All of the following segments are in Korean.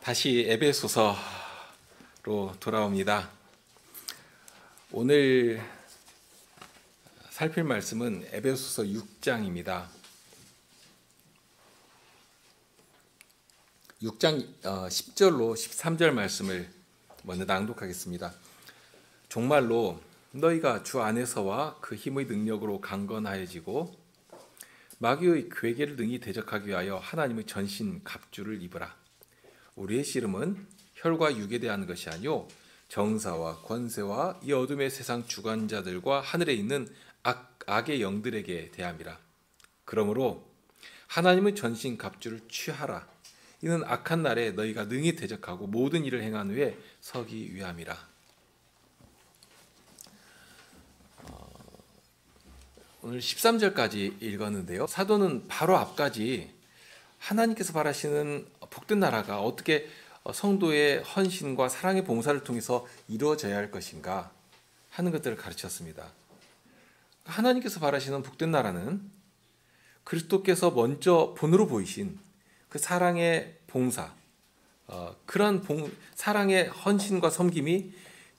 다시 에베소서로 돌아옵니다. 오늘 살필 말씀은 에베소서 6장입니다. 6장 10절로 13절 말씀을 먼저 낭독하겠습니다. 종말로 너희가 주 안에서와 그 힘의 능력으로 강건하여지고 마귀의 괴계를 능히 대적하기 위하여 하나님의 전신 갑주를 입으라. 우리의 씨름은 혈과 육에 대한 것이 아니요 정사와 권세와 이 어둠의 세상 주관자들과 하늘에 있는 악의 영들에게 대함이라. 그러므로 하나님의 전신 갑주를 취하라. 이는 악한 날에 너희가 능히 대적하고 모든 일을 행한 후에 서기 위함이라. 오늘 13절까지 읽었는데요. 사도는 바로 앞까지 하나님께서 바라시는 복된 나라가 어떻게 성도의 헌신과 사랑의 봉사를 통해서 이루어져야 할 것인가 하는 것들을 가르쳤습니다. 하나님께서 바라시는 복된 나라는 그리스도께서 먼저 본으로 보이신 그 사랑의 봉사, 그런 사랑의 헌신과 섬김이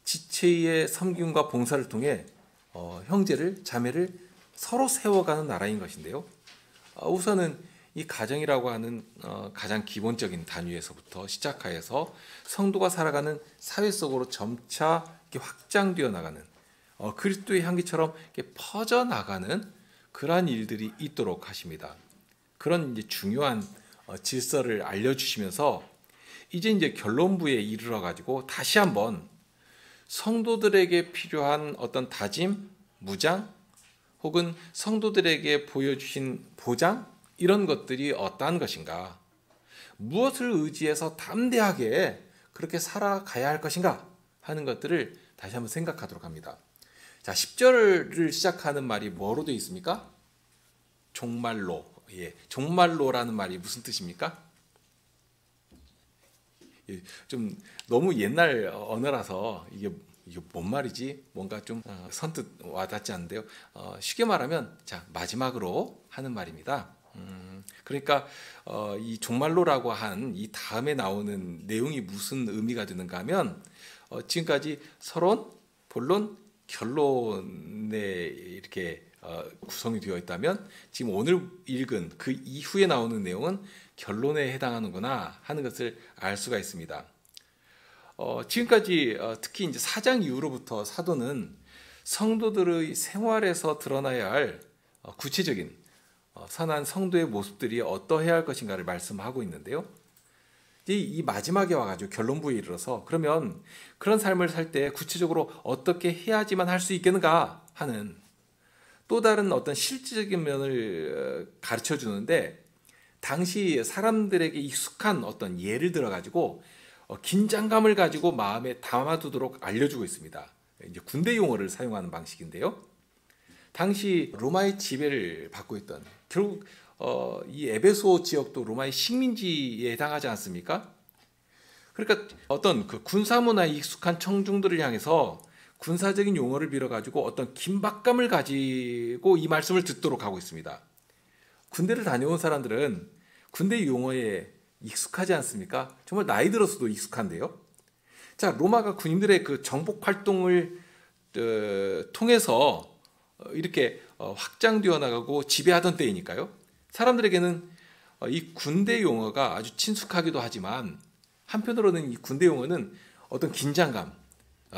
지체의 섬김과 봉사를 통해 형제를, 자매를 서로 세워가는 나라인 것인데요. 우선은 이 가정이라고 하는 가장 기본적인 단위에서부터 시작하여서 성도가 살아가는 사회 속으로 점차 이렇게 확장되어 나가는 그리스도의 향기처럼 이렇게 퍼져 나가는 그러한 일들이 있도록 하십니다. 그런 이제 중요한 질서를 알려주시면서 이제 결론부에 이르러 가지고 다시 한번 성도들에게 필요한 어떤 다짐, 무장, 혹은 성도들에게 보여주신 보장, 이런 것들이 어떠한 것인가, 무엇을 의지해서 담대하게 그렇게 살아가야 할 것인가 하는 것들을 다시 한번 생각하도록 합니다. 자, 10절을 시작하는 말이 뭐로 되어 있습니까? 종말로. 종말로라는 말이 무슨 뜻입니까? 좀 너무 옛날 언어라서 이게 뭔 말이지? 뭔가 좀 선뜻 와닿지 않는데요. 쉽게 말하면 자, 마지막으로 하는 말입니다. 그러니까 이 종말로라고 한 이 다음에 나오는 내용이 무슨 의미가 되는가 하면 지금까지 서론, 본론, 결론에 이렇게 구성이 되어 있다면 지금 오늘 읽은 그 이후에 나오는 내용은 결론에 해당하는구나 하는 것을 알 수가 있습니다. 지금까지 특히 이제 4장 이후로부터 사도는 성도들의 생활에서 드러나야 할 구체적인 선한 성도의 모습들이 어떠해야 할 것인가를 말씀하고 있는데요. 이 마지막에 와가지고 결론부에 이르러서 그러면 그런 삶을 살 때 구체적으로 어떻게 해야지만 할 수 있겠는가 하는 또 다른 어떤 실질적인 면을 가르쳐 주는데, 당시 사람들에게 익숙한 어떤 예를 들어가지고 긴장감을 가지고 마음에 담아두도록 알려주고 있습니다. 이제 군대 용어를 사용하는 방식인데요. 당시 로마의 지배를 받고 있던, 결국 이 에베소 지역도 로마의 식민지에 해당하지 않습니까? 그러니까 어떤 그 군사문화에 익숙한 청중들을 향해서 군사적인 용어를 빌어가지고 어떤 긴박감을 가지고 이 말씀을 듣도록 하고 있습니다. 군대를 다녀온 사람들은 군대 용어에 익숙하지 않습니까? 정말 나이 들어서도 익숙한데요. 자, 로마가 군인들의 그 정복 활동을 통해서 이렇게 확장되어 나가고 지배하던 때이니까요. 사람들에게는 이 군대 용어가 아주 친숙하기도 하지만 한편으로는 이 군대 용어는 어떤 긴장감,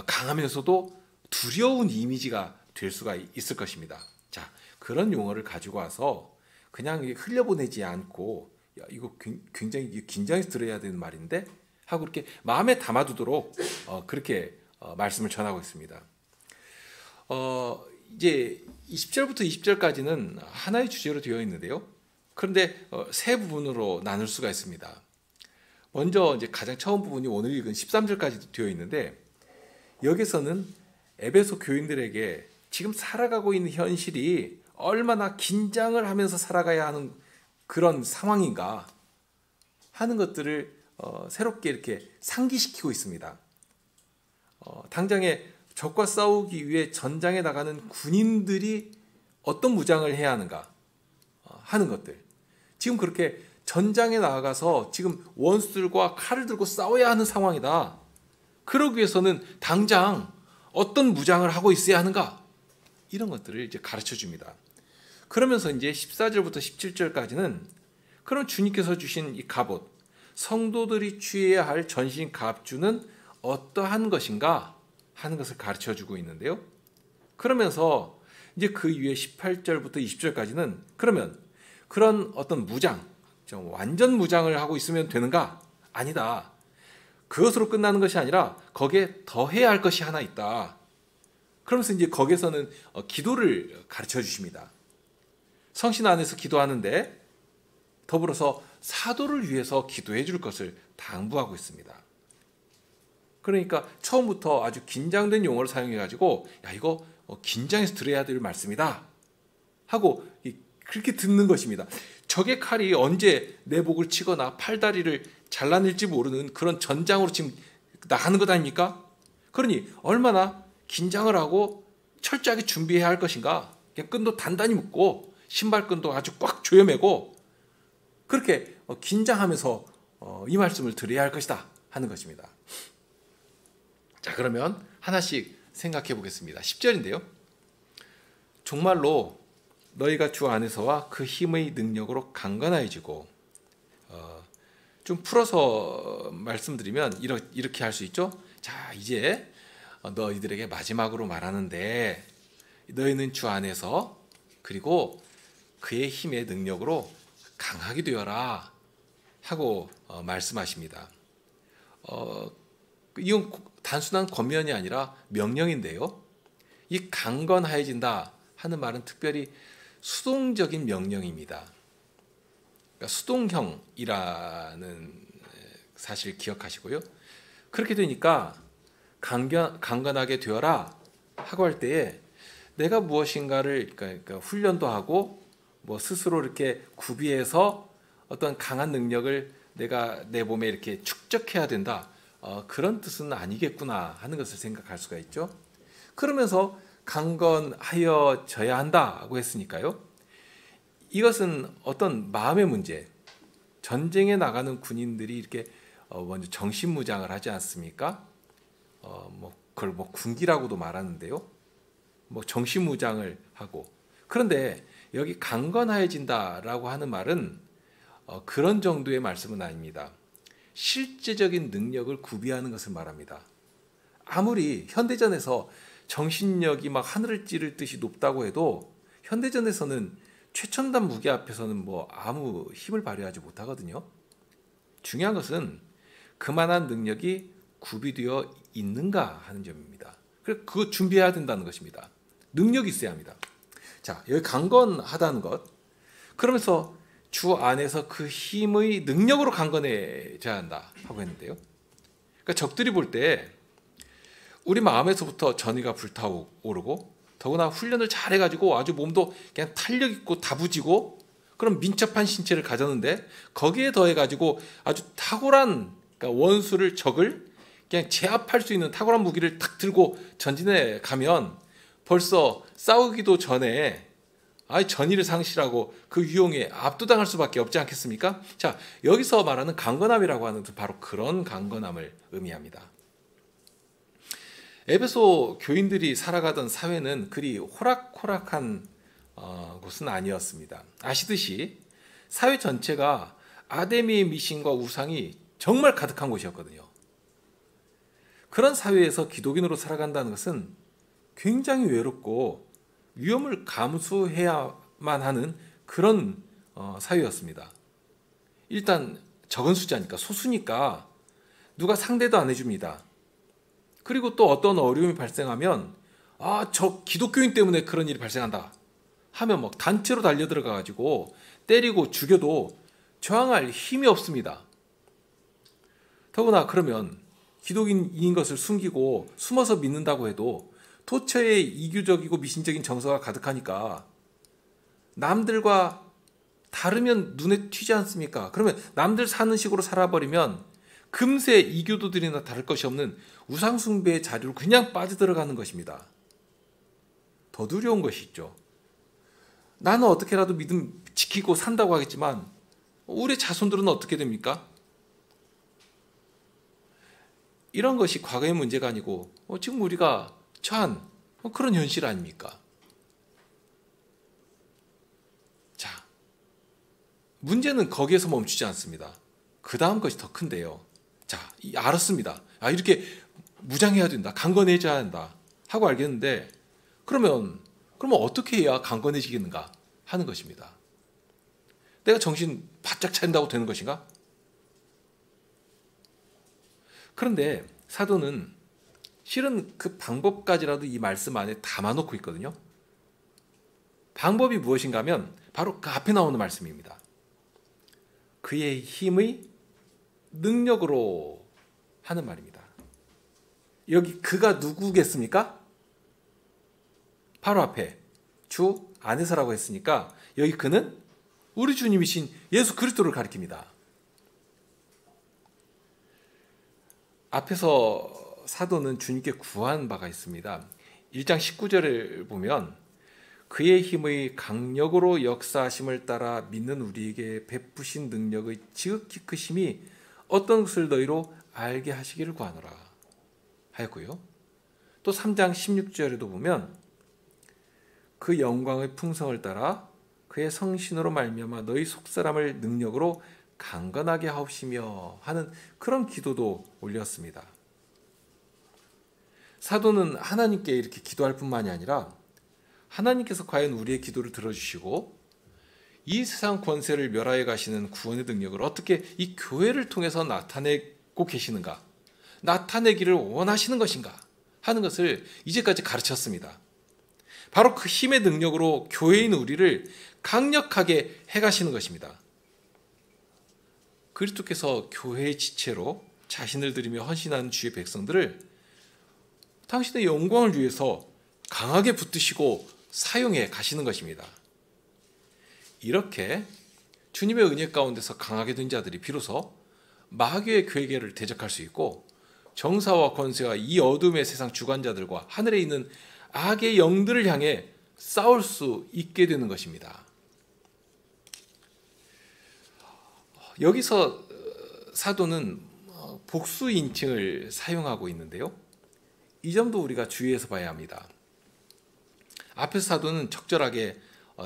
강하면서도 두려운 이미지가 될 수가 있을 것입니다. 자, 그런 용어를 가지고 와서 그냥 흘려보내지 않고 이거 굉장히 긴장해서 들어야 되는 말인데 하고 이렇게 마음에 담아두도록 그렇게 말씀을 전하고 있습니다. 이제 20절부터 20절까지는 하나의 주제로 되어 있는데요. 그런데 세 부분으로 나눌 수가 있습니다. 먼저 이제 가장 처음 부분이 오늘 읽은 13절까지 되어 있는데, 여기서는 에베소 교인들에게 지금 살아가고 있는 현실이 얼마나 긴장을 하면서 살아가야 하는 그런 상황인가 하는 것들을 새롭게 이렇게 상기시키고 있습니다. 당장에 적과 싸우기 위해 전장에 나가는 군인들이 어떤 무장을 해야 하는가 하는 것들, 지금 그렇게 전장에 나아가서 지금 원수들과 칼을 들고 싸워야 하는 상황이다. 그러기 위해서는 당장 어떤 무장을 하고 있어야 하는가? 이런 것들을 이제 가르쳐 줍니다. 그러면서 이제 14절부터 17절까지는 그럼 주님께서 주신 이 갑옷, 성도들이 취해야 할 전신 갑주는 어떠한 것인가 하는 것을 가르쳐 주고 있는데요. 그러면서 이제 그 위에 18절부터 20절까지는 그러면 그런 어떤 무장, 완전 무장을 하고 있으면 되는가? 아니다. 그것으로 끝나는 것이 아니라 거기에 더해야 할 것이 하나 있다. 그러면서 이제 거기에서는 기도를 가르쳐 주십니다. 성신 안에서 기도하는데 더불어서 사도를 위해서 기도해 줄 것을 당부하고 있습니다. 그러니까 처음부터 아주 긴장된 용어를 사용해 가지고 야 이거 긴장해서 들어야 될 말씀이다 하고 그렇게 듣는 것입니다. 적의 칼이 언제 내 목을 치거나 팔다리를 잘라낼지 모르는 그런 전장으로 지금 나가는 것 아닙니까? 그러니 얼마나 긴장을 하고 철저하게 준비해야 할 것인가? 그냥 끈도 단단히 묶고 신발끈도 아주 꽉 조여매고 그렇게 긴장하면서 이 말씀을 드려야 할 것이다 하는 것입니다. 자, 그러면 하나씩 생각해 보겠습니다. 10절인데요. 정말로 너희가 주 안에서와 그 힘의 능력으로 강건해지고 좀 풀어서 말씀드리면 이렇게 할 수 있죠. 자, 이제 너희들에게 마지막으로 말하는데 너희는 주 안에서 그리고 그의 힘의 능력으로 강하게 되어라 하고 말씀하십니다. 이건 단순한 권면이 아니라 명령인데요. 이 강건해진다 하는 말은 특별히 수동적인 명령입니다. 그러니까 수동형이라는 사실 기억하시고요. 그렇게 되니까 강건하게 되어라 하고 할 때에 내가 무엇인가를 그러니까 훈련도 하고 뭐 스스로 이렇게 구비해서 어떤 강한 능력을 내가 내 몸에 이렇게 축적해야 된다. 그런 뜻은 아니겠구나 하는 것을 생각할 수가 있죠. 그러면서 강건하여져야 한다고 했으니까요. 이것은 어떤 마음의 문제, 전쟁에 나가는 군인들이 이렇게 먼저 정신무장을 하지 않습니까? 그걸 군기라고도 말하는데요. 정신무장을 하고 그런데 여기 강건해진다라고 하는 말은 그런 정도의 말씀은 아닙니다. 실제적인 능력을 구비하는 것을 말합니다. 아무리 현대전에서 정신력이 막 하늘을 찌를 듯이 높다고 해도 현대전에서는 최첨단 무기 앞에서는 아무 힘을 발휘하지 못하거든요. 중요한 것은 그만한 능력이 구비되어 있는가 하는 점입니다. 그래서 그거 준비해야 된다는 것입니다. 능력이 있어야 합니다. 자, 여기 강건하다는 것. 그러면서 주 안에서 그 힘의 능력으로 강건해져야 한다 하고 했는데요. 그러니까 적들이 볼 때 우리 마음에서부터 전의가 불타오르고 더구나 훈련을 잘 해가지고 아주 몸도 그냥 탄력 있고 다부지고 그런 민첩한 신체를 가졌는데 거기에 더해가지고 아주 탁월한 그러니까 원수를 적을 그냥 제압할 수 있는 탁월한 무기를 탁 들고 전진해 가면 벌써 싸우기도 전에 전의를 상실하고 그 유용에 압도당할 수밖에 없지 않겠습니까? 자, 여기서 말하는 강건함이라고 하는 것은 바로 그런 강건함을 의미합니다. 에베소 교인들이 살아가던 사회는 그리 호락호락한 곳은 아니었습니다. 아시듯이 사회 전체가 아데미의 미신과 우상이 정말 가득한 곳이었거든요. 그런 사회에서 기독인으로 살아간다는 것은 굉장히 외롭고 위험을 감수해야만 하는 그런 사회였습니다. 일단 적은 숫자니까 소수니까 누가 상대도 안 해줍니다. 그리고 또 어떤 어려움이 발생하면 저 기독교인 때문에 그런 일이 발생한다 하면 막 단체로 달려들어가 가지고 때리고 죽여도 저항할 힘이 없습니다. 더구나 그러면 기독인인 것을 숨기고 숨어서 믿는다고 해도 도처에 이규적이고 미신적인 정서가 가득하니까 남들과 다르면 눈에 튀지 않습니까? 그러면 남들 사는 식으로 살아버리면 금세 이교도들이나 다를 것이 없는 우상숭배의 자리로 그냥 빠져들어가는 것입니다. 더 두려운 것이 있죠. 나는 어떻게라도 믿음 지키고 산다고 하겠지만 우리 자손들은 어떻게 됩니까? 이런 것이 과거의 문제가 아니고 지금 우리가 처한 그런 현실 아닙니까? 자, 문제는 거기에서 멈추지 않습니다. 그 다음 것이 더 큰데요. 자, 알았습니다. 이렇게 무장해야 된다. 강건해져야 한다. 하고 알겠는데 그러면 어떻게 해야 강건해지겠는가 하는 것입니다. 내가 정신 바짝 차린다고 되는 것인가? 그런데 사도는 실은 그 방법까지라도 이 말씀 안에 담아놓고 있거든요. 방법이 무엇인가 하면 바로 그 앞에 나오는 말씀입니다. 그의 힘의 능력으로 하는 말입니다. 여기 그가 누구겠습니까? 바로 앞에 주 안에서라고 했으니까 여기 그는 우리 주님이신 예수 그리스도를 가리킵니다. 앞에서 사도는 주님께 구한 바가 있습니다. 1장 19절을 보면 그의 힘의 강력으로 역사하심을 따라 믿는 우리에게 베푸신 능력의 지극히 크심이 어떤 것을 너희로 알게 하시기를 구하노라 하였고요. 또 3장 16절에도 보면 그 영광의 풍성을 따라 그의 성신으로 말미암아 너희 속사람을 능력으로 강건하게 하옵시며 하는 그런 기도도 올렸습니다. 사도는 하나님께 이렇게 기도할 뿐만이 아니라 하나님께서 과연 우리의 기도를 들어주시고 이 세상 권세를 멸하여 가시는 구원의 능력을 어떻게 이 교회를 통해서 나타내고 계시는가, 나타내기를 원하시는 것인가 하는 것을 이제까지 가르쳤습니다. 바로 그 힘의 능력으로 교회인 우리를 강력하게 해가시는 것입니다. 그리스도께서 교회의 지체로 자신을 드리며 헌신하는 주의 백성들을 당신의 영광을 위해서 강하게 붙드시고 사용해 가시는 것입니다. 이렇게 주님의 은혜 가운데서 강하게 된 자들이 비로소 마귀의 괴계를 대적할 수 있고 정사와 권세와 이 어둠의 세상 주관자들과 하늘에 있는 악의 영들을 향해 싸울 수 있게 되는 것입니다. 여기서 사도는 복수 인칭을 사용하고 있는데요. 이 점도 우리가 주의해서 봐야 합니다. 앞에서 사도는 적절하게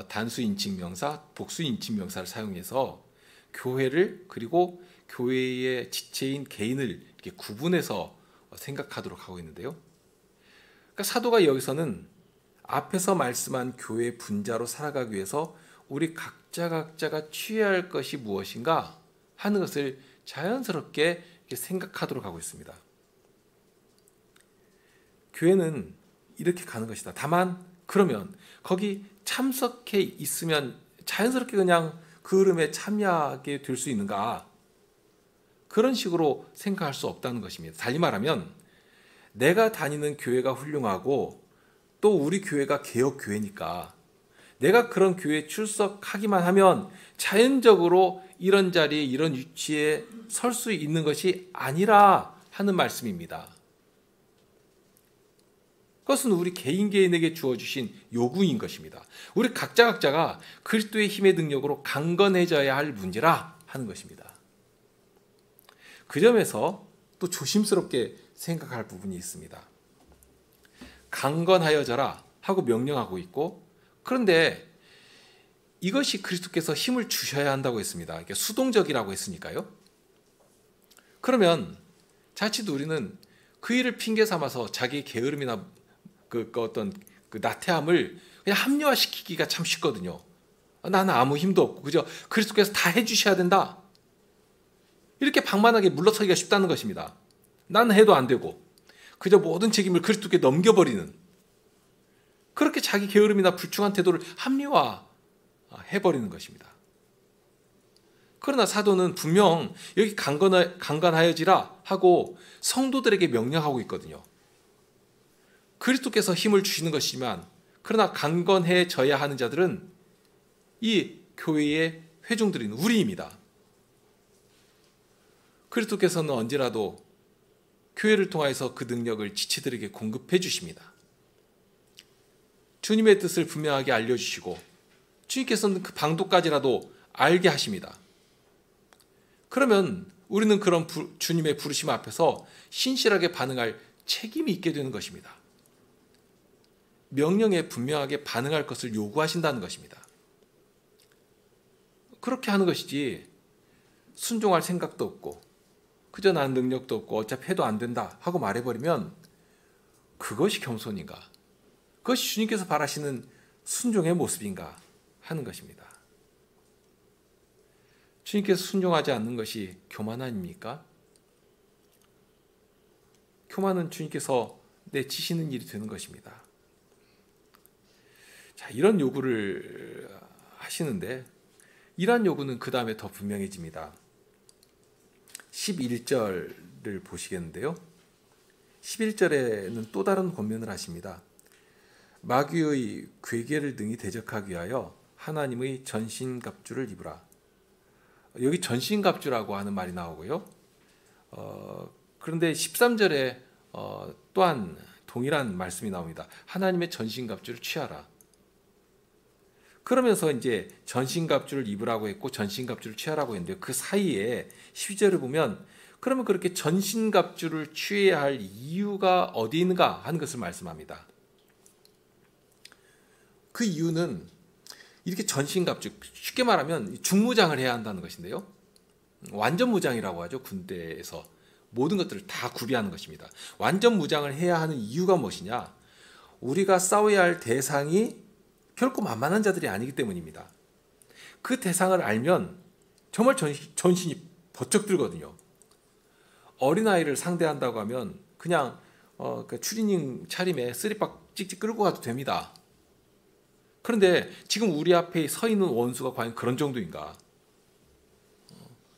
단수 인칭 명사, 복수 인칭 명사를 사용해서 교회를 그리고 교회의 지체인 개인을 이렇게 구분해서 생각하도록 하고 있는데요. 그러니까 사도가 여기서는 앞에서 말씀한 교회 분자로 살아가기 위해서 우리 각자가 취해야 할 것이 무엇인가 하는 것을 자연스럽게 생각하도록 하고 있습니다. 교회는 이렇게 가는 것이다. 다만 그러면 거기 참석해 있으면 자연스럽게 그냥 그 흐름에 참여하게 될 수 있는가? 그런 식으로 생각할 수 없다는 것입니다. 달리 말하면 내가 다니는 교회가 훌륭하고 또 우리 교회가 개혁교회니까 내가 그런 교회에 출석하기만 하면 자연적으로 이런 자리에 이런 위치에 설 수 있는 것이 아니라 하는 말씀입니다. 그것은 우리 개인에게 주어주신 요구인 것입니다. 우리 각자가 그리스도의 힘의 능력으로 강건해져야 할 문제라 하는 것입니다. 그 점에서 또 조심스럽게 생각할 부분이 있습니다. 강건하여져라 하고 명령하고 있고 그런데 이것이 그리스도께서 힘을 주셔야 한다고 했습니다. 이게 수동적이라고 했으니까요. 그러면 자칫 우리는 그 일을 핑계 삼아서 자기의 게으름이나 그 어떤 그 나태함을 그냥 합리화시키기가 참 쉽거든요. 나는 아무 힘도 없고 그저 그리스도께서 다 해주셔야 된다. 이렇게 방만하게 물러서기가 쉽다는 것입니다. 나는 해도 안 되고 그저 모든 책임을 그리스도께 넘겨버리는 그렇게 자기 게으름이나 불충한 태도를 합리화해버리는 것입니다. 그러나 사도는 분명 여기 강건하여지라 하고 성도들에게 명령하고 있거든요. 그리스도께서 힘을 주시는 것이지만 그러나 강건해져야 하는 자들은 이 교회의 회중들인 우리입니다. 그리스도께서는 언제라도 교회를 통해서 그 능력을 지체들에게 공급해 주십니다. 주님의 뜻을 분명하게 알려주시고 주님께서는 그 방도까지라도 알게 하십니다. 그러면 우리는 그런 주님의 부르심 앞에서 신실하게 반응할 책임이 있게 되는 것입니다. 명령에 분명하게 반응할 것을 요구하신다는 것입니다. 그렇게 하는 것이지 순종할 생각도 없고 그저 난 능력도 없고 어차피 해도 안 된다 하고 말해버리면 그것이 겸손인가? 그것이 주님께서 바라시는 순종의 모습인가 하는 것입니다. 주님께서 순종하지 않는 것이 교만 아닙니까? 교만은 주님께서 내치시는 일이 되는 것입니다. 자, 이런 요구를 하시는데 이러한 요구는 그 다음에 더 분명해집니다. 11절을 보시겠는데요. 11절에는 또 다른 권면을 하십니다. 마귀의 괴계를 능히 대적하기 위하여 하나님의 전신갑주를 입으라. 여기 전신갑주라고 하는 말이 나오고요. 그런데 13절에 또한 동일한 말씀이 나옵니다. 하나님의 전신갑주를 취하라. 그러면서 이제 전신갑주를 입으라고 했고 전신갑주를 취하라고 했는데 그 사이에 12절을 보면 그러면 그렇게 전신갑주를 취해야 할 이유가 어디 있는가 하는 것을 말씀합니다. 그 이유는 이렇게 전신갑주, 쉽게 말하면 중무장을 해야 한다는 것인데요. 완전 무장이라고 하죠. 군대에서 모든 것들을 다 구비하는 것입니다. 완전 무장을 해야 하는 이유가 무엇이냐? 우리가 싸워야 할 대상이 결코 만만한 자들이 아니기 때문입니다. 그 대상을 알면 정말 전신이 버쩍 들거든요. 어린아이를 상대한다고 하면 그냥 그 추리닝 차림에 쓰리박 찍찍 끌고 가도 됩니다. 그런데 지금 우리 앞에 서 있는 원수가 과연 그런 정도인가?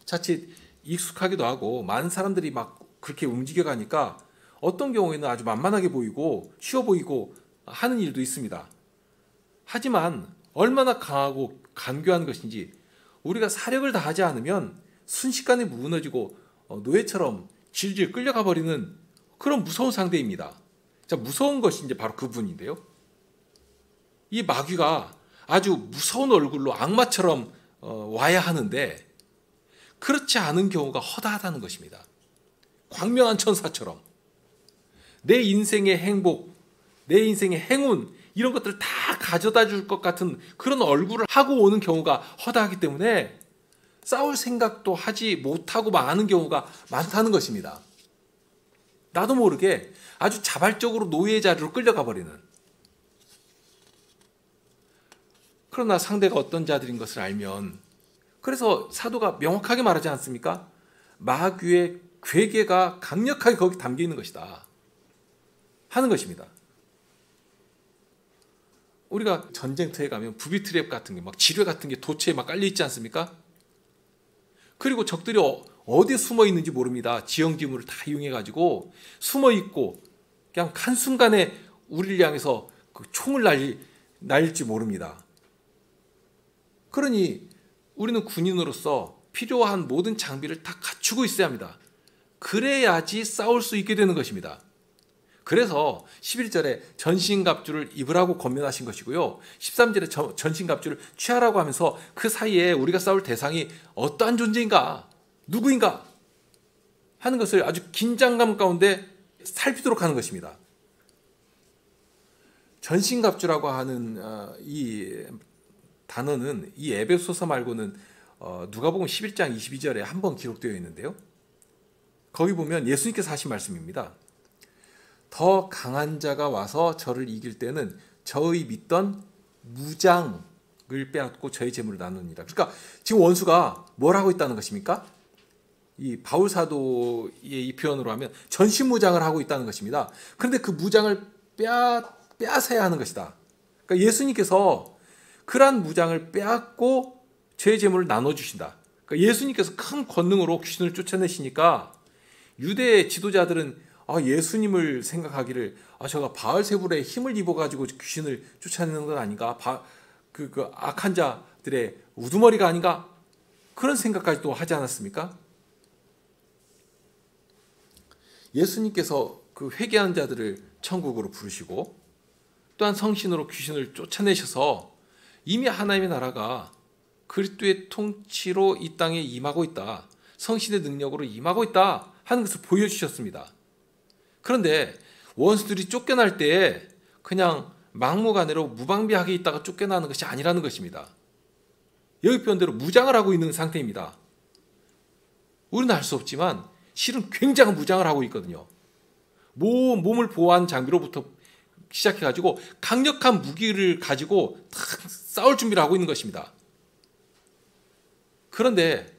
자칫 익숙하기도 하고 많은 사람들이 막 그렇게 움직여가니까 어떤 경우에는 아주 만만하게 보이고 쉬워 보이고 하는 일도 있습니다. 하지만 얼마나 강하고 간교한 것인지 우리가 사력을 다하지 않으면 순식간에 무너지고 노예처럼 질질 끌려가 버리는 그런 무서운 상대입니다. 자, 무서운 것이 이제 바로 그분인데요. 이 마귀가 아주 무서운 얼굴로 악마처럼 와야 하는데 그렇지 않은 경우가 허다하다는 것입니다. 광명한 천사처럼 내 인생의 행복, 내 인생의 행운 이런 것들을 다 가져다 줄 것 같은 그런 얼굴을 하고 오는 경우가 허다하기 때문에 싸울 생각도 하지 못하고 망하는 경우가 많다는 것입니다. 나도 모르게 아주 자발적으로 노예의 자리로 끌려가 버리는. 그러나 상대가 어떤 자들인 것을 알면 그래서 사도가 명확하게 말하지 않습니까? 마귀의 괴계가 강력하게 거기 담겨 있는 것이다 하는 것입니다. 우리가 전쟁터에 가면 부비 트랩 같은 게 막 지뢰 같은 게 도처에 막 깔려 있지 않습니까? 그리고 적들이 어디에 숨어 있는지 모릅니다. 지형지물을 다 이용해 가지고 숨어 있고 그냥 한순간에 우리를 향해서 그 총을 날릴지 모릅니다. 그러니 우리는 군인으로서 필요한 모든 장비를 다 갖추고 있어야 합니다. 그래야지 싸울 수 있게 되는 것입니다. 그래서 11절에 전신갑주를 입으라고 권면하신 것이고요. 13절에 전신갑주를 취하라고 하면서 그 사이에 우리가 싸울 대상이 어떠한 존재인가, 누구인가 하는 것을 아주 긴장감 가운데 살피도록 하는 것입니다. 전신갑주라고 하는 이 단어는 이 에베소서 말고는 누가복음 11장 22절에 한 번 기록되어 있는데요. 거기 보면 예수님께서 하신 말씀입니다. 더 강한 자가 와서 저를 이길 때는 저의 믿던 무장을 빼앗고 저의 재물을 나누니라. 그러니까 지금 원수가 뭘 하고 있다는 것입니까? 이 바울 사도의 이 표현으로 하면 전신무장을 하고 있다는 것입니다. 그런데 그 무장을 빼앗아야 하는 것이다. 그러니까 예수님께서 그러한 무장을 빼앗고 죄의 재물을 나눠주신다. 그러니까 예수님께서 큰 권능으로 귀신을 쫓아내시니까 유대 지도자들은 예수님을 생각하기를 저가 바알세불의 힘을 입어가지고 귀신을 쫓아내는 건 아닌가? 그 악한 자들의 우두머리가 아닌가? 그런 생각까지도 하지 않았습니까? 예수님께서 그 회개한 자들을 천국으로 부르시고 또한 성신으로 귀신을 쫓아내셔서 이미 하나님의 나라가 그리스도의 통치로 이 땅에 임하고 있다. 성신의 능력으로 임하고 있다 하는 것을 보여주셨습니다. 그런데 원수들이 쫓겨날 때에 그냥 막무가내로 무방비하게 있다가 쫓겨나는 것이 아니라는 것입니다. 여기 표현대로 무장을 하고 있는 상태입니다. 우리는 알 수 없지만 실은 굉장한 무장을 하고 있거든요. 몸을 보호하는 장비로부터 시작해가지고 강력한 무기를 가지고 탁 싸울 준비를 하고 있는 것입니다. 그런데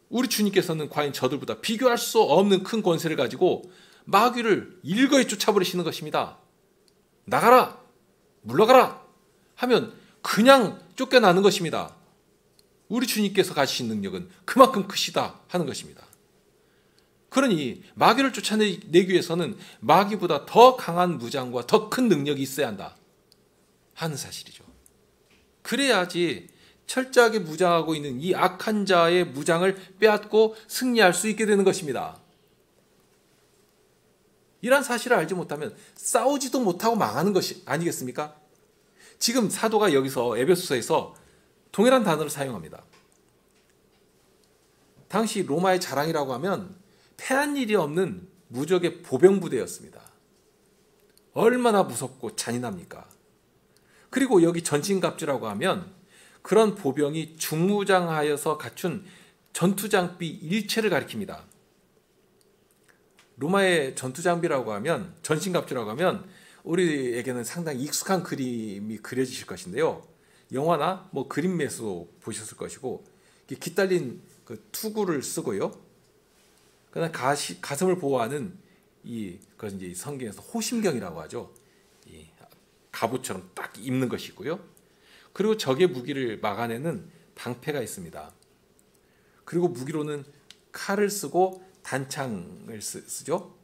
우리 주님께서는 과연 저들보다 비교할 수 없는 큰 권세를 가지고 마귀를 일거에 쫓아버리시는 것입니다. 나가라! 물러가라! 하면 그냥 쫓겨나는 것입니다. 우리 주님께서 가지신 능력은 그만큼 크시다 하는 것입니다. 그러니 마귀를 쫓아내기 위해서는 마귀보다 더 강한 무장과 더 큰 능력이 있어야 한다 하는 사실이죠. 그래야지 철저하게 무장하고 있는 이 악한 자의 무장을 빼앗고 승리할 수 있게 되는 것입니다. 이러한 사실을 알지 못하면 싸우지도 못하고 망하는 것이 아니겠습니까? 지금 사도가 여기서 에베소서에서 동일한 단어를 사용합니다. 당시 로마의 자랑이라고 하면 패한 일이 없는 무적의 보병부대였습니다. 얼마나 무섭고 잔인합니까? 그리고 여기 전신갑주라고 하면 그런 보병이 중무장하여서 갖춘 전투장비 일체를 가리킵니다. 로마의 전투장비라고 하면, 전신갑주라고 하면 우리에게는 상당히 익숙한 그림이 그려지실 것인데요. 영화나 그림에서 보셨을 것이고, 깃달린 그 투구를 쓰고요. 그다음 가슴을 보호하는 그것은 이제 성경에서 호심경이라고 하죠. 이 갑옷처럼 딱 입는 것이고요. 그리고 적의 무기를 막아내는 방패가 있습니다. 그리고 무기로는 칼을 쓰고 단창을 쓰죠.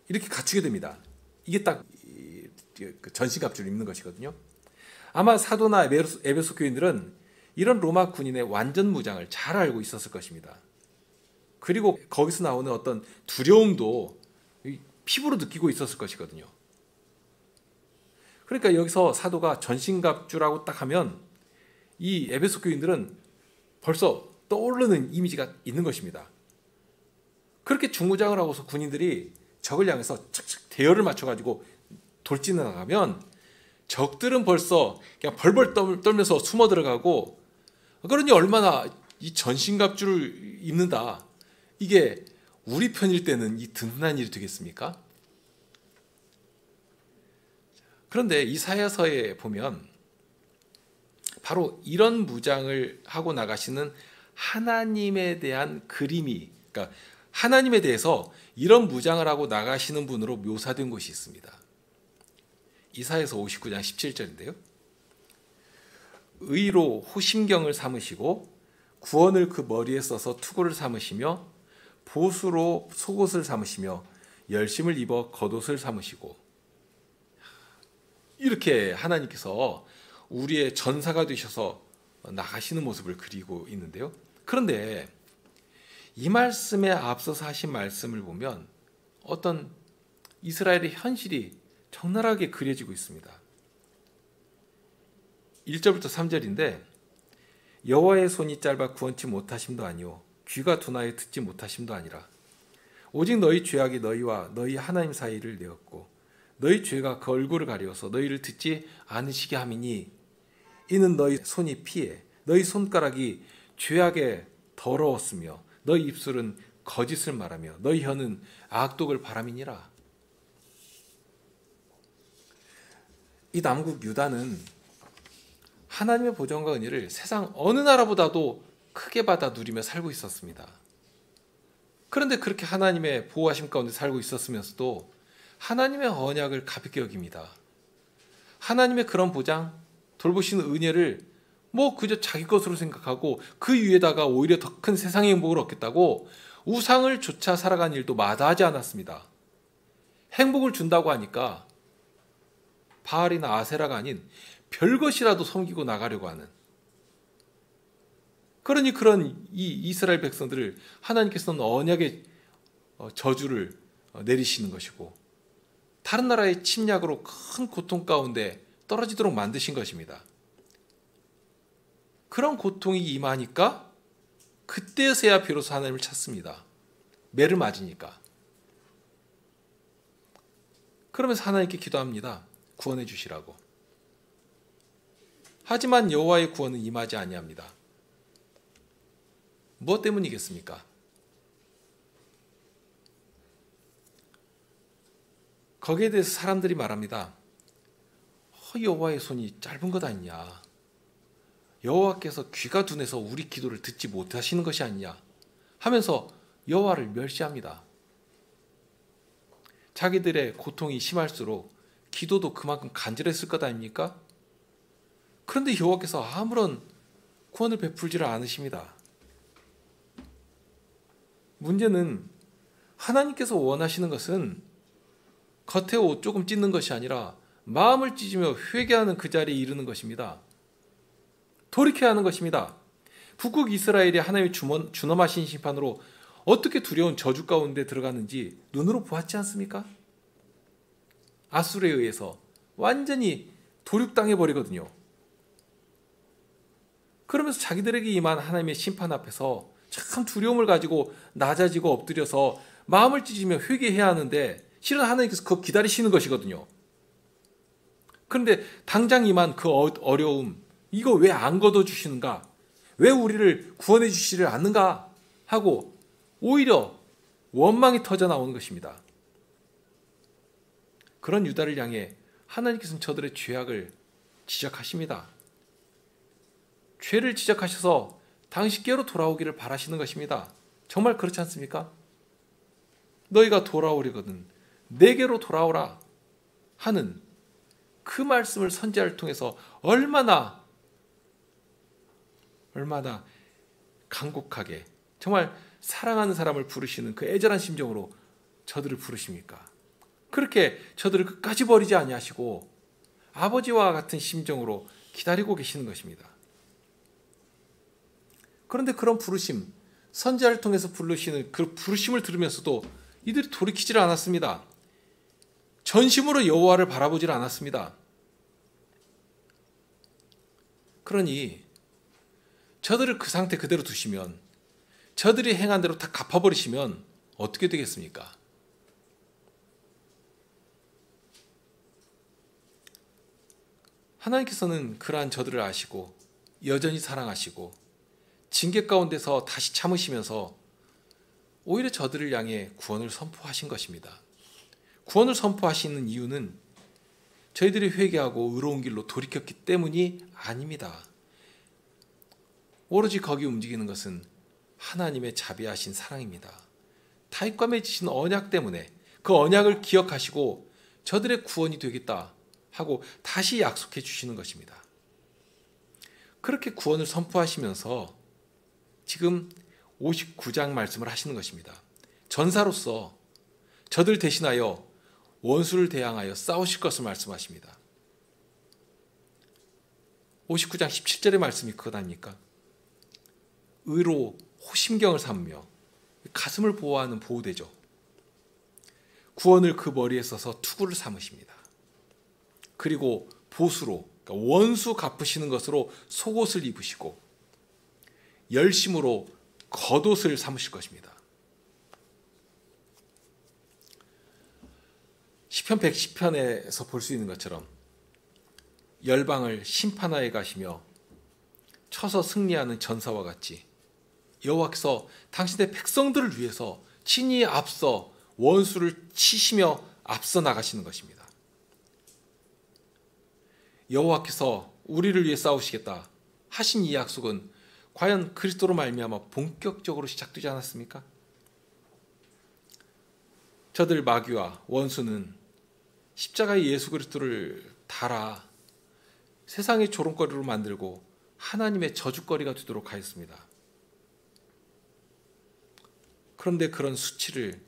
이렇게 갖추게 됩니다. 이게 딱 전신갑주를 입는 것이거든요. 아마 사도나 에베소 교인들은 이런 로마 군인의 완전 무장을 잘 알고 있었을 것입니다. 그리고 거기서 나오는 어떤 두려움도 피부로 느끼고 있었을 것이거든요. 그러니까 여기서 사도가 전신갑주라고 딱 하면 이 에베소 교인들은 벌써 떠오르는 이미지가 있는 것입니다. 그렇게 중무장을 하고서 군인들이 적을 향해서 착착 대열을 맞춰가지고 돌진해 나가면 적들은 벌써 그냥 벌벌 떨면서 숨어 들어가고, 그러니 얼마나 이 전신갑주를 입는다, 이게 우리 편일 때는 이 든든한 일이 되겠습니까? 그런데 이사야서에 보면 바로 이런 무장을 하고 나가시는 하나님에 대한 그림이, 그러니까 하나님에 대해서 이런 무장을 하고 나가시는 분으로 묘사된 곳이 있습니다. 이사야서 59장 17절인데요. 의로 호심경을 삼으시고 구원을 그 머리에 써서 투구를 삼으시며 보수로 속옷을 삼으시며 열심을 입어 겉옷을 삼으시고, 이렇게 하나님께서 우리의 전사가 되셔서 나가시는 모습을 그리고 있는데요. 그런데 이 말씀에 앞서서 하신 말씀을 보면 어떤 이스라엘의 현실이 적나라하게 그려지고 있습니다. 1절부터 3절인데, 여호와의 손이 짧아 구원치 못하심도 아니오 귀가 둔하여 듣지 못하심도 아니라 오직 너희 죄악이 너희와 너희 하나님 사이를 내었고 너희 죄가 그 얼굴을 가리워서 너희를 듣지 않으시게 함이니 이는 너희 손이 피해 너희 손가락이 죄악에 더러웠으며 너희 입술은 거짓을 말하며 너희 혀는 악독을 바람이니라. 이 남국 유다는 하나님의 보전과 은혜를 세상 어느 나라보다도 크게 받아 누리며 살고 있었습니다. 그런데 그렇게 하나님의 보호하심 가운데 살고 있었으면서도 하나님의 언약을 가볍게 여깁니다. 하나님의 그런 보장, 돌보시는 은혜를 그저 자기 것으로 생각하고 그 위에다가 오히려 더 큰 세상의 행복을 얻겠다고 우상을 쫓아 살아간 일도 마다하지 않았습니다. 행복을 준다고 하니까 바알이나 아세라가 아닌 별것이라도 섬기고 나가려고 하는, 그러니 그런 이 이스라엘 백성들을 하나님께서는 언약의 저주를 내리시는 것이고 다른 나라의 침략으로 큰 고통 가운데 떨어지도록 만드신 것입니다. 그런 고통이 임하니까 그때서야 비로소 하나님을 찾습니다. 매를 맞으니까. 그러면서 하나님께 기도합니다. 구원해 주시라고. 하지만 여호와의 구원은 임하지 아니합니다. 무엇 때문이겠습니까? 거기에 대해서 사람들이 말합니다. 여호와의 손이 짧은 것 아니냐. 여호와께서 귀가 둔해서 우리 기도를 듣지 못하시는 것이 아니냐 하면서 여호와를 멸시합니다. 자기들의 고통이 심할수록 기도도 그만큼 간절했을 것 아닙니까? 그런데 여호와께서 아무런 구원을 베풀지를 않으십니다. 문제는 하나님께서 원하시는 것은 겉에 옷 조금 찢는 것이 아니라 마음을 찢으며 회개하는 그 자리에 이르는 것입니다. 돌이켜야 하는 것입니다. 북극 이스라엘이 하나님의 준엄하신 심판으로 어떻게 두려운 저주 가운데 들어갔는지 눈으로 보았지 않습니까? 아수르에 의해서 완전히 도륙당해 버리거든요. 그러면서 자기들에게 임한 하나님의 심판 앞에서 참 두려움을 가지고 낮아지고 엎드려서 마음을 찢으며 회개해야 하는데 실은 하나님께서 그거 기다리시는 것이거든요. 그런데 당장 임한 그 어려움, 이거 왜 안 걷어주시는가? 왜 우리를 구원해 주시지를 않는가? 하고 오히려 원망이 터져 나오는 것입니다. 그런 유다를 향해 하나님께서는 저들의 죄악을 지적하십니다. 죄를 지적하셔서 당신께로 돌아오기를 바라시는 것입니다. 정말 그렇지 않습니까? 너희가 돌아오려거든 내게로 돌아오라 하는 그 말씀을 선지자를 통해서 얼마나 간곡하게 정말 사랑하는 사람을 부르시는 그 애절한 심정으로 저들을 부르십니까? 그렇게 저들을 끝까지 버리지 아니하시고 아버지와 같은 심정으로 기다리고 계시는 것입니다. 그런데 그런 부르심, 선지자를 통해서 부르시는 그 부르심을 들으면서도 이들이 돌이키질 않았습니다. 전심으로 여호와를 바라보질 않았습니다. 그러니 저들을 그 상태 그대로 두시면, 저들이 행한 대로 다 갚아버리시면 어떻게 되겠습니까? 하나님께서는 그러한 저들을 아시고 여전히 사랑하시고 징계 가운데서 다시 참으시면서 오히려 저들을 향해 구원을 선포하신 것입니다. 구원을 선포하시는 이유는 저희들이 회개하고 의로운 길로 돌이켰기 때문이 아닙니다. 오로지 거기 움직이는 것은 하나님의 자비하신 사랑입니다. 다윗과 맺으신 언약 때문에 그 언약을 기억하시고 저들의 구원이 되겠다 하고 다시 약속해 주시는 것입니다. 그렇게 구원을 선포하시면서 지금 59장 말씀을 하시는 것입니다. 전사로서 저들 대신하여 원수를 대항하여 싸우실 것을 말씀하십니다. 59장 17절의 말씀이 그것 아닙니까? 의로 호심경을 삼으며 가슴을 보호하는 보호대죠. 구원을 그 머리에 써서 투구를 삼으십니다. 그리고 보수로, 그러니까 원수 갚으시는 것으로 속옷을 입으시고 열심으로 겉옷을 삼으실 것입니다. 시편 110편에서 볼 수 있는 것처럼 열방을 심판하여 가시며 쳐서 승리하는 전사와 같이 여호와께서 당신의 백성들을 위해서 친히 앞서 원수를 치시며 앞서 나가시는 것입니다. 여호와께서 우리를 위해 싸우시겠다 하신 이 약속은 과연 그리스도로 말미암아 본격적으로 시작되지 않았습니까? 저들 마귀와 원수는 십자가의 예수 그리스도를 달아 세상의 조롱거리로 만들고 하나님의 저주거리가 되도록 하였습니다. 그런데 그런 수치를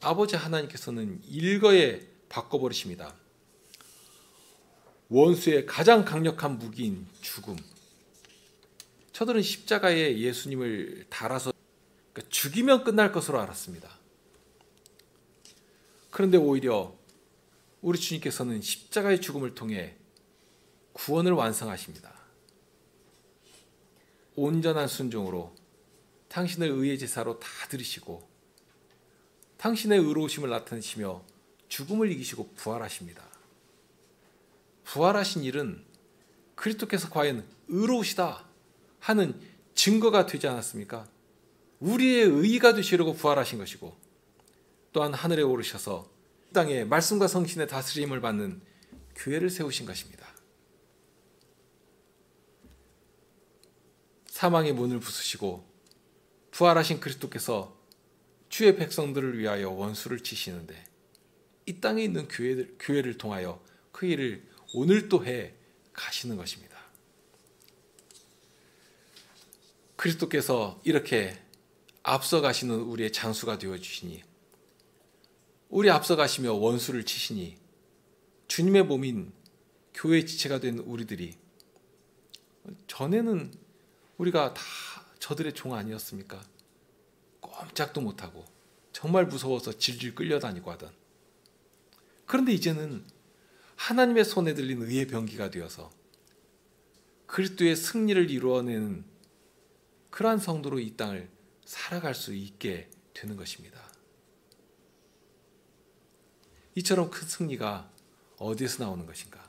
아버지 하나님께서는 일거에 바꿔버리십니다. 원수의 가장 강력한 무기인 죽음. 저들은 십자가에 예수님을 달아서 죽이면 끝날 것으로 알았습니다. 그런데 오히려 우리 주님께서는 십자가의 죽음을 통해 구원을 완성하십니다. 온전한 순종으로 당신을 의의 제사로 다 드리시고 당신의 의로우심을 나타내시며 죽음을 이기시고 부활하십니다. 부활하신 일은 그리스도께서 과연 의로우시다 하는 증거가 되지 않았습니까? 우리의 의가 되시려고 부활하신 것이고 또한 하늘에 오르셔서 땅에 말씀과 성신의 다스림을 받는 교회를 세우신 것입니다. 사망의 문을 부수시고 부활하신 그리스도께서 주의 백성들을 위하여 원수를 치시는데 이 땅에 있는 교회를 통하여 그 일을 오늘도 해 가시는 것입니다. 그리스도께서 이렇게 앞서 가시는 우리의 장수가 되어 주시니 우리 앞서 가시며 원수를 치시니 주님의 몸인 교회의 지체가 된 우리들이 전에는 우리가 다 저들의 종 아니었습니까? 꼼짝도 못하고 정말 무서워서 질질 끌려다니고 하던. 그런데 이제는 하나님의 손에 들린 의의 병기가 되어서 그리스도의 승리를 이루어내는 그러한 성도로 이 땅을 살아갈 수 있게 되는 것입니다. 이처럼 큰 승리가 어디에서 나오는 것인가?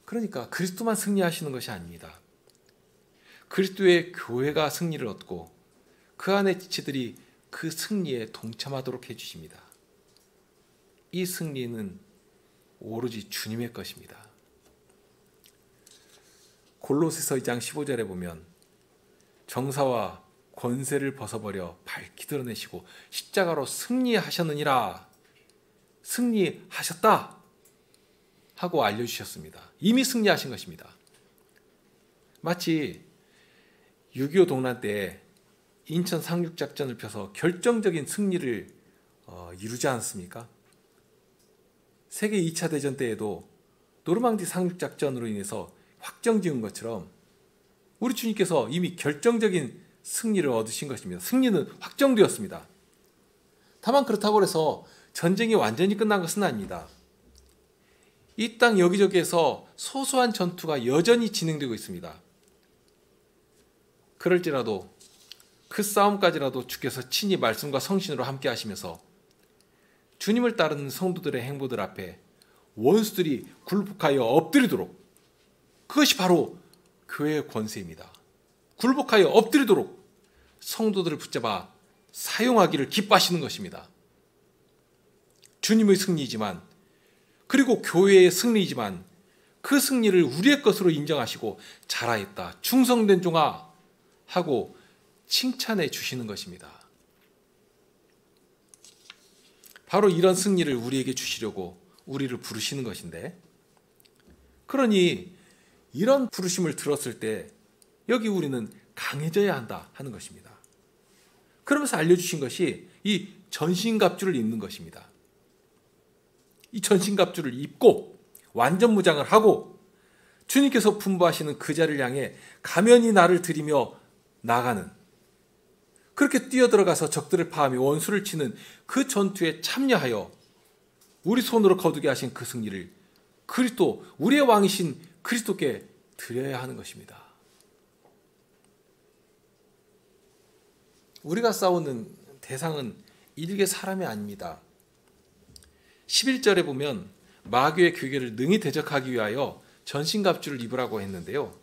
그러니까 그리스도만 승리하시는 것이 아닙니다. 그리스도의 교회가 승리를 얻고 그 안의 지체들이 그 승리에 동참하도록 해주십니다. 이 승리는 오로지 주님의 것입니다. 골로새서 2장 15절에 보면 정사와 권세를 벗어버려 밝히 드러내시고 십자가로 승리하셨느니라, 승리하셨다 하고 알려주셨습니다. 이미 승리하신 것입니다. 마치 6.25 동란 때 인천 상륙작전을 펴서 결정적인 승리를 이루지 않았습니까? 세계 2차 대전 때에도 노르망디 상륙작전으로 인해서 확정지은 것처럼 우리 주님께서 이미 결정적인 승리를 얻으신 것입니다. 승리는 확정되었습니다. 다만 그렇다고 해서 전쟁이 완전히 끝난 것은 아닙니다. 이 땅 여기저기에서 소소한 전투가 여전히 진행되고 있습니다. 그럴지라도 그 싸움까지라도 주께서 친히 말씀과 성신으로 함께 하시면서 주님을 따르는 성도들의 행보들 앞에 원수들이 굴복하여 엎드리도록, 그것이 바로 교회의 권세입니다. 굴복하여 엎드리도록 성도들을 붙잡아 사용하기를 기뻐하시는 것입니다. 주님의 승리이지만, 그리고 교회의 승리이지만 그 승리를 우리의 것으로 인정하시고 잘하였다, 충성된 종아 하고 칭찬해 주시는 것입니다. 바로 이런 승리를 우리에게 주시려고 우리를 부르시는 것인데, 그러니 이런 부르심을 들었을 때 여기 우리는 강해져야 한다 하는 것입니다. 그러면서 알려주신 것이 이 전신갑주를 입는 것입니다. 이 전신갑주를 입고 완전 무장을 하고 주님께서 분부하시는 그 자를 향해 가면이 나를 들이며 나가는, 그렇게 뛰어들어가서 적들을 파하며 원수를 치는 그 전투에 참여하여 우리 손으로 거두게 하신 그 승리를 그리스도, 우리의 왕이신 그리스도께 드려야 하는 것입니다. 우리가 싸우는 대상은 일개 사람이 아닙니다. 11절에 보면 마귀의 괴계를 능히 대적하기 위하여 전신갑주를 입으라고 했는데요.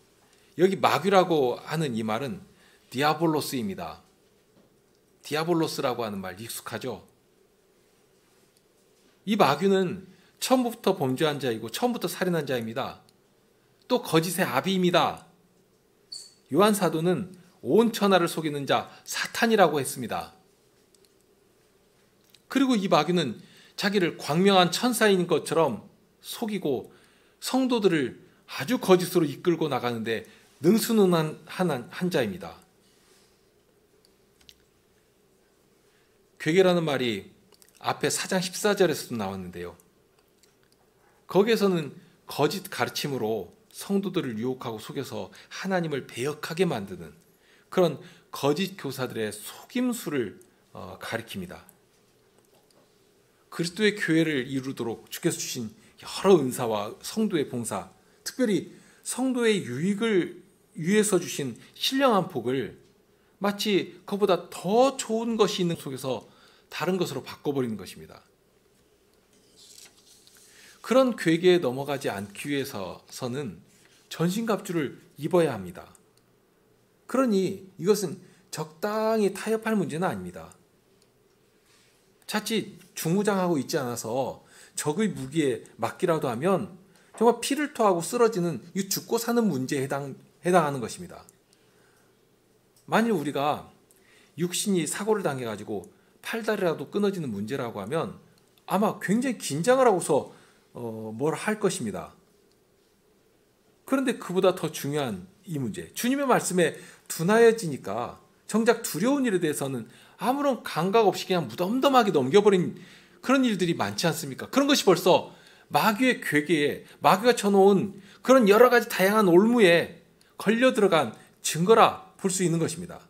여기 마귀라고 하는 이 말은 디아볼로스입니다. 디아볼로스라고 하는 말 익숙하죠? 이 마귀는 처음부터 범죄한 자이고 처음부터 살인한 자입니다. 또 거짓의 아비입니다. 요한 사도는 온 천하를 속이는 자 사탄이라고 했습니다. 그리고 이 마귀는 자기를 광명한 천사인 것처럼 속이고 성도들을 아주 거짓으로 이끌고 나가는데 능수능한 한 자입니다. 괴계라는 말이 앞에 4장 14절에서도 나왔는데요. 거기에서는 거짓 가르침으로 성도들을 유혹하고 속여서 하나님을 배역하게 만드는 그런 거짓 교사들의 속임수를 가리킵니다. 그리스도의 교회를 이루도록 주께서 주신 여러 은사와 성도의 봉사, 특별히 성도의 유익을 위에서 주신 신령한 복을 마치 그보다 더 좋은 것이 있는 속에서 다른 것으로 바꿔버리는 것입니다. 그런 괴계에 넘어가지 않기 위해서는 전신갑주를 입어야 합니다. 그러니 이것은 적당히 타협할 문제는 아닙니다. 자칫 중무장하고 있지 않아서 적의 무기에 맞기라도 하면 정말 피를 토하고 쓰러지는 이 죽고 사는 문제에 해당하는 것입니다. 만일 우리가 육신이 사고를 당해가지고 팔다리라도 끊어지는 문제라고 하면 아마 굉장히 긴장을 하고서 뭘 할 것입니다. 그런데 그보다 더 중요한 이 문제, 주님의 말씀에 둔하여지니까 정작 두려운 일에 대해서는 아무런 감각 없이 그냥 무덤덤하게 넘겨버린 그런 일들이 많지 않습니까? 그런 것이 벌써 마귀의 괴계에, 마귀가 쳐놓은 그런 여러 가지 다양한 올무에 걸려 들어간 증거라 볼 수 있는 것입니다.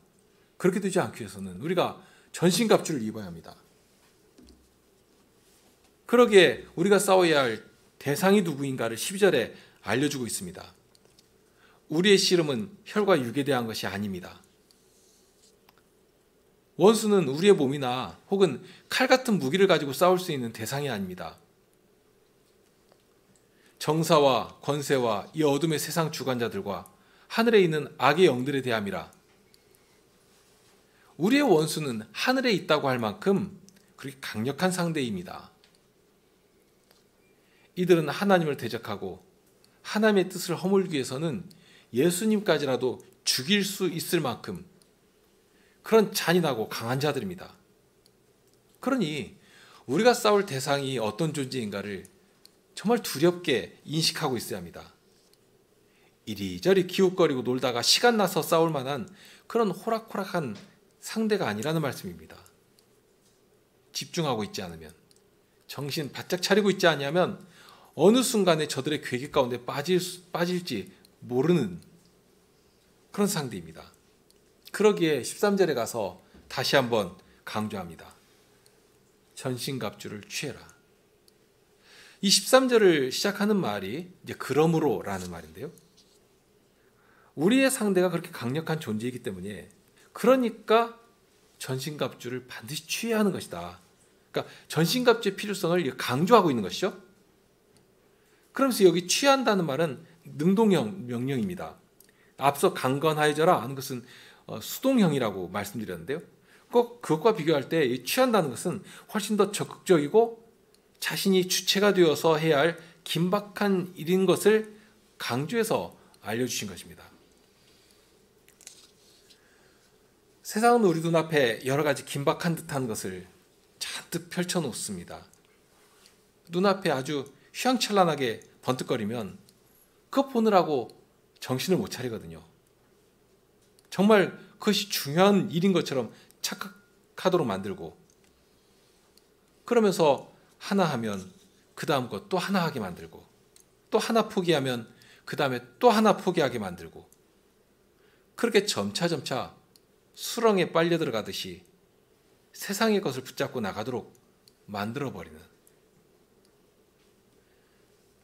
그렇게 되지 않기 위해서는 우리가 전신갑주를 입어야 합니다. 그러기에 우리가 싸워야 할 대상이 누구인가를 12절에 알려주고 있습니다. 우리의 씨름은 혈과 육에 대한 것이 아닙니다. 원수는 우리의 몸이나 혹은 칼 같은 무기를 가지고 싸울 수 있는 대상이 아닙니다. 정사와 권세와 이 어둠의 세상 주관자들과 하늘에 있는 악의 영들에 대함이라. 우리의 원수는 하늘에 있다고 할 만큼 그렇게 강력한 상대입니다. 이들은 하나님을 대적하고 하나님의 뜻을 허물기 위해서는 예수님까지라도 죽일 수 있을 만큼 그런 잔인하고 강한 자들입니다. 그러니 우리가 싸울 대상이 어떤 존재인가를 정말 두렵게 인식하고 있어야 합니다. 이리저리 기웃거리고 놀다가 시간 나서 싸울 만한 그런 호락호락한 상대가 아니라는 말씀입니다. 집중하고 있지 않으면, 정신 바짝 차리고 있지 않으면 어느 순간에 저들의 괴계 가운데 빠질지 모르는 그런 상대입니다. 그러기에 13절에 가서 다시 한번 강조합니다. 전신갑주를 취해라. 이 13절을 시작하는 말이 이제 그러므로라는 말인데요. 우리의 상대가 그렇게 강력한 존재이기 때문에 그러니까 전신갑주를 반드시 취해야 하는 것이다. 그러니까 전신갑주의 필요성을 강조하고 있는 것이죠. 그러면서 여기 취한다는 말은 능동형 명령입니다. 앞서 강건하여져라 하는 것은 수동형이라고 말씀드렸는데요. 꼭 그것과 비교할 때 취한다는 것은 훨씬 더 적극적이고 자신이 주체가 되어서 해야 할 긴박한 일인 것을 강조해서 알려주신 것입니다. 세상은 우리 눈앞에 여러 가지 긴박한 듯한 것을 잔뜩 펼쳐놓습니다. 눈앞에 아주 휘황찬란하게 번뜩거리면 그거 보느라고 정신을 못 차리거든요. 정말 그것이 중요한 일인 것처럼 착각하도록 만들고, 그러면서 하나 하면 그 다음 것 또 하나 하게 만들고, 또 하나 포기하면 그 다음에 또 하나 포기하게 만들고, 그렇게 점차 수렁에 빨려 들어가듯이 세상의 것을 붙잡고 나가도록 만들어버리는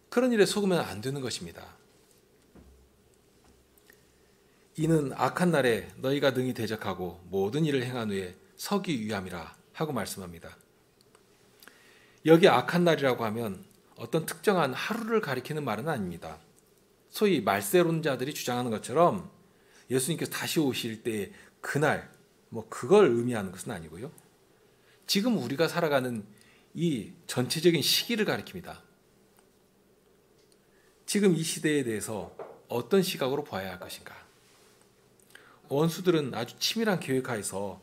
그런 일에 속으면 안 되는 것입니다. 이는 악한 날에 너희가 능히 대적하고 모든 일을 행한 후에 서기 위함이라 하고 말씀합니다. 여기 악한 날이라고 하면 어떤 특정한 하루를 가리키는 말은 아닙니다. 소위 말세론자들이 주장하는 것처럼 예수님께서 다시 오실 때의 그날, 그걸 의미하는 것은 아니고요. 지금 우리가 살아가는 이 전체적인 시기를 가리킵니다. 지금 이 시대에 대해서 어떤 시각으로 봐야 할 것인가? 원수들은 아주 치밀한 계획하에서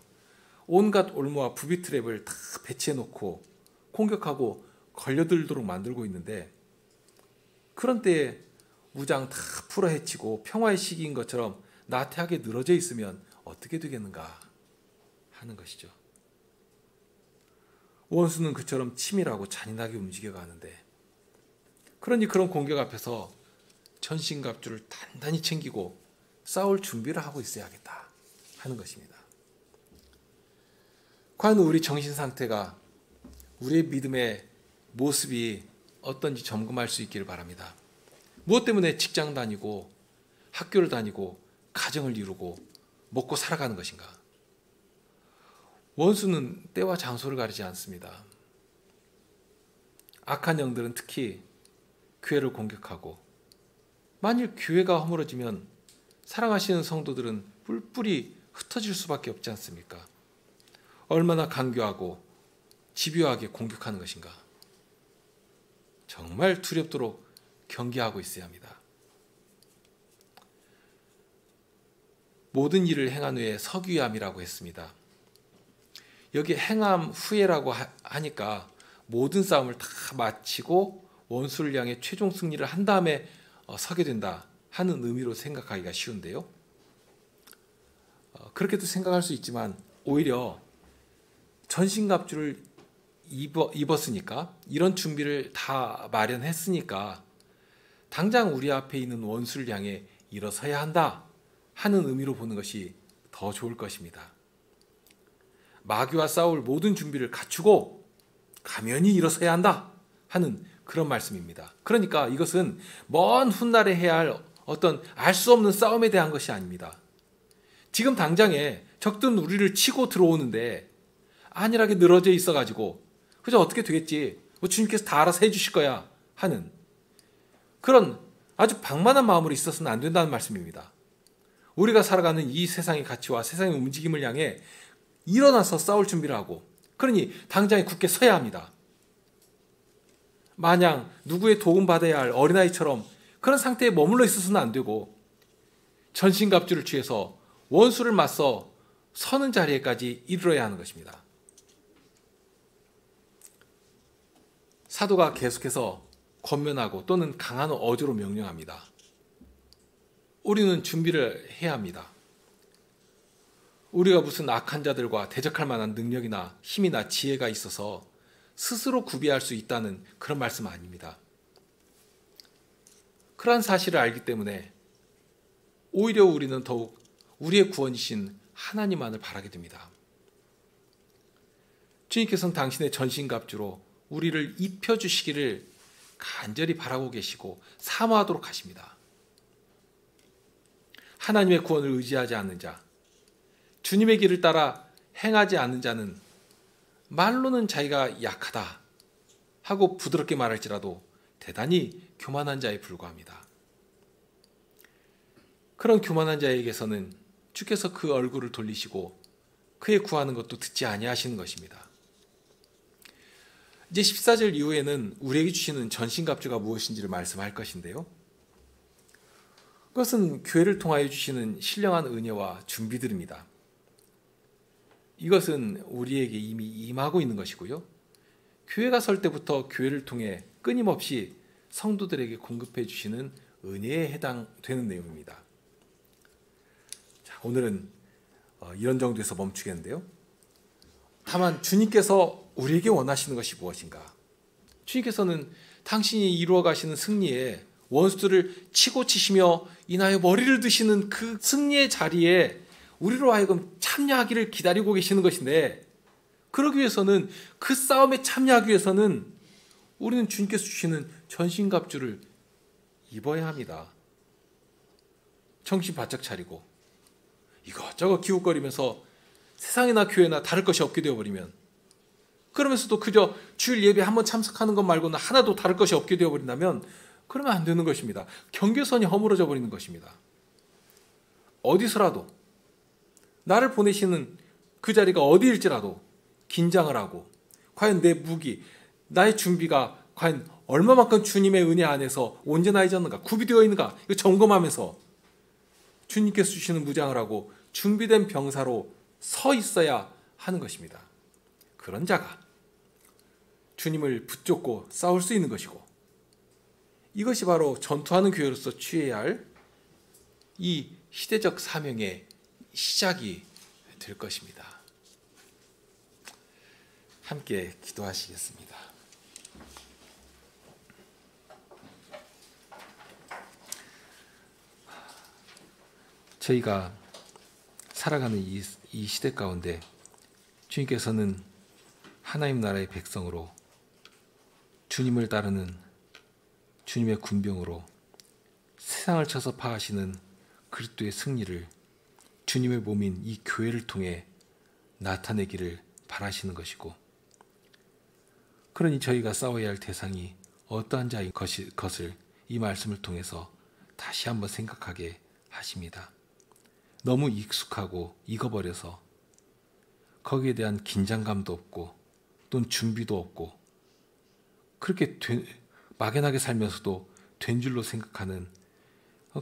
온갖 올무와 부비 트랩을 다 배치해놓고 공격하고 걸려들도록 만들고 있는데, 그런 때에 무장 다 풀어헤치고 평화의 시기인 것처럼 나태하게 늘어져 있으면 어떻게 되겠는가 하는 것이죠. 원수는 그처럼 치밀하고 잔인하게 움직여가는데, 그러니 그런 공격 앞에서 전신갑주를 단단히 챙기고 싸울 준비를 하고 있어야겠다 하는 것입니다. 과연 우리 정신 상태가, 우리의 믿음의 모습이 어떤지 점검할 수 있기를 바랍니다. 무엇 때문에 직장 다니고 학교를 다니고 가정을 이루고 먹고 살아가는 것인가? 원수는 때와 장소를 가리지 않습니다. 악한 영들은 특히 교회를 공격하고, 만일 교회가 허물어지면 사랑하시는 성도들은 뿔뿔이 흩어질 수밖에 없지 않습니까? 얼마나 간교하고 집요하게 공격하는 것인가? 정말 두렵도록 경계하고 있어야 합니다. 모든 일을 행한 후에 서기함이라고 했습니다. 여기 행함 후에라고 하니까 모든 싸움을 다 마치고 원수를 향해 최종 승리를 한 다음에 서게 된다 하는 의미로 생각하기가 쉬운데요. 그렇게도 생각할 수 있지만 오히려 전신갑주를 입었으니까, 이런 준비를 다 마련했으니까 당장 우리 앞에 있는 원수를 향해 일어서야 한다 하는 의미로 보는 것이 더 좋을 것입니다. 마귀와 싸울 모든 준비를 갖추고 가면히 일어서야 한다 하는 그런 말씀입니다. 그러니까 이것은 먼 훗날에 해야 할 어떤 알 수 없는 싸움에 대한 것이 아닙니다. 지금 당장에 적들은 우리를 치고 들어오는데 안일하게 늘어져 있어가지고 그저 어떻게 되겠지, 뭐 주님께서 다 알아서 해주실 거야 하는 그런 아주 방만한 마음으로 있어서는 안 된다는 말씀입니다. 우리가 살아가는 이 세상의 가치와 세상의 움직임을 향해 일어나서 싸울 준비를 하고, 그러니 당장에 굳게 서야 합니다. 마냥 누구의 도움받아야 할 어린아이처럼 그런 상태에 머물러 있어서는 안 되고, 전신갑주를 취해서 원수를 맞서 서는 자리에까지 이르러야 하는 것입니다. 사도가 계속해서 권면하고 또는 강한 어조로 명령합니다. 우리는 준비를 해야 합니다. 우리가 무슨 악한 자들과 대적할 만한 능력이나 힘이나 지혜가 있어서 스스로 구비할 수 있다는 그런 말씀 아닙니다. 그러한 사실을 알기 때문에 오히려 우리는 더욱 우리의 구원이신 하나님만을 바라게 됩니다. 주님께서는 당신의 전신갑주로 우리를 입혀주시기를 간절히 바라고 계시고 사모하도록 하십니다. 하나님의 구원을 의지하지 않는 자, 주님의 길을 따라 행하지 않는 자는 말로는 자기가 약하다 하고 부드럽게 말할지라도 대단히 교만한 자에 불과합니다. 그런 교만한 자에게서는 주께서 그 얼굴을 돌리시고 그의 구하는 것도 듣지 아니하시는 것입니다. 이제 14절 이후에는 우리에게 주시는 전신갑주가 무엇인지를 말씀할 것인데요. 그것은 교회를 통하여 주시는 신령한 은혜와 준비들입니다. 이것은 우리에게 이미 임하고 있는 것이고요. 교회가 설 때부터 교회를 통해 끊임없이 성도들에게 공급해 주시는 은혜에 해당되는 내용입니다. 자, 오늘은 이런 정도에서 멈추겠는데요. 다만 주님께서 우리에게 원하시는 것이 무엇인가? 주님께서는 당신이 이루어 가시는 승리에 원수들을 치고 치시며 인하여 머리를 드시는 그 승리의 자리에 우리로 하여금 참여하기를 기다리고 계시는 것인데, 그러기 위해서는, 그 싸움에 참여하기 위해서는 우리는 주님께서 주시는 전신갑주를 입어야 합니다. 정신 바짝 차리고 이것저것 기웃거리면서 세상이나 교회나 다를 것이 없게 되어버리면, 그러면서도 그저 주일 예배 한번 참석하는 것 말고는 하나도 다를 것이 없게 되어버린다면 그러면 안 되는 것입니다. 경계선이 허물어져 버리는 것입니다. 어디서라도 나를 보내시는 그 자리가 어디일지라도 긴장을 하고, 과연 내 무기, 나의 준비가 과연 얼마만큼 주님의 은혜 안에서 온전해졌는가, 구비되어 있는가, 이거 점검하면서 주님께서 주시는 무장을 하고 준비된 병사로 서 있어야 하는 것입니다. 그런 자가 주님을 붙잡고 싸울 수 있는 것이고, 이것이 바로 전투하는 교회로서 취해야 할 이 시대적 사명의 시작이 될 것입니다. 함께 기도하시겠습니다. 저희가 살아가는 이 시대 가운데 주님께서는 하나님 나라의 백성으로, 주님을 따르는 주님의 군병으로 세상을 쳐서 파하시는 그리스도의 승리를 주님의 몸인 이 교회를 통해 나타내기를 바라시는 것이고, 그러니 저희가 싸워야 할 대상이 어떠한 자인 것을 이 말씀을 통해서 다시 한번 생각하게 하십니다. 너무 익숙하고 익어버려서 거기에 대한 긴장감도 없고 또는 준비도 없고 그렇게 막연하게 살면서도 된 줄로 생각하는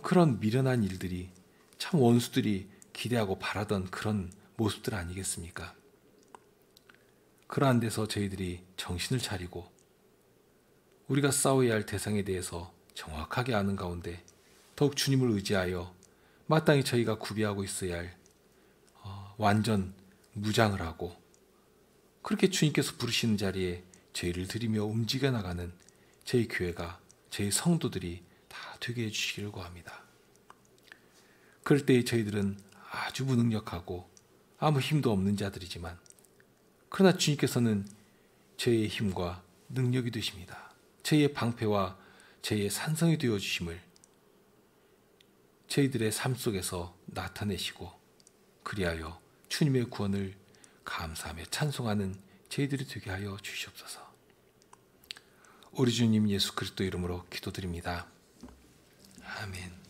그런 미련한 일들이 참 원수들이 기대하고 바라던 그런 모습들 아니겠습니까? 그러한 데서 저희들이 정신을 차리고 우리가 싸워야 할 대상에 대해서 정확하게 아는 가운데 더욱 주님을 의지하여 마땅히 저희가 구비하고 있어야 할 완전 무장을 하고 그렇게 주님께서 부르시는 자리에 저희를 드리며 움직여 나가는 저희 교회가, 저희 성도들이 다 되게 해주시기를 구합니다. 그럴 때 저희들은 아주 무능력하고 아무 힘도 없는 자들이지만 그러나 주님께서는 저희의 힘과 능력이 되십니다. 저희의 방패와 저희의 산성이 되어주심을 저희들의 삶 속에서 나타내시고 그리하여 주님의 구원을 감사하며 찬송하는 저희들이 되게 하여 주시옵소서. 우리 주님 예수 그리스도 이름으로 기도드립니다. 아멘.